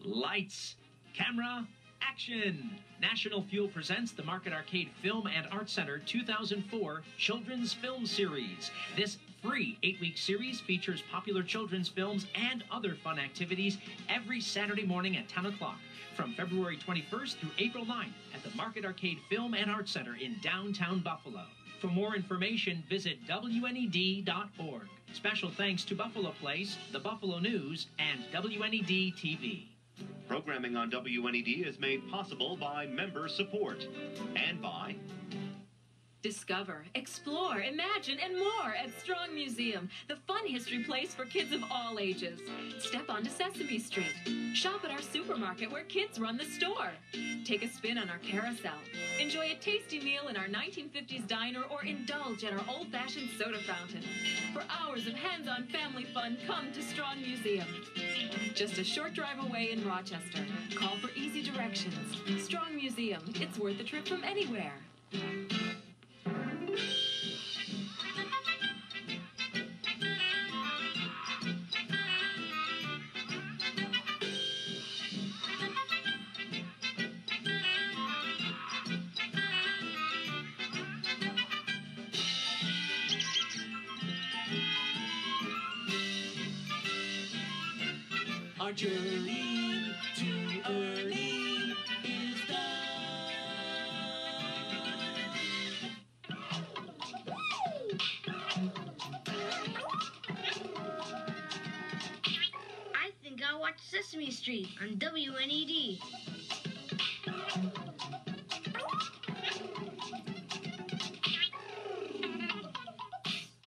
Lights, camera, action! National Fuel presents the Market Arcade Film and Art Center 2004 Children's Film Series. This free 8-week series features popular children's films and other fun activities every Saturday morning at 10 o'clock from February 21st through April 9th at the Market Arcade Film and Art Center in downtown Buffalo. For more information, visit WNED.org. Special thanks to Buffalo Place, the Buffalo News, and WNED TV. Programming on WNED is made possible by member support and by... Discover, explore, imagine, and more at Strong Museum, the fun history place for kids of all ages. Step onto Sesame Street. Shop at our supermarket where kids run the store. Take a spin on our carousel. Enjoy a tasty meal in our 1950s diner or indulge at our old-fashioned soda fountain. For hours of hands-on family fun, come to Strong Museum. Just a short drive away in Rochester. Call for easy directions. Strong Museum. It's worth a trip from anywhere. Our journey to early is done. I think I'll watch Sesame Street on WNED.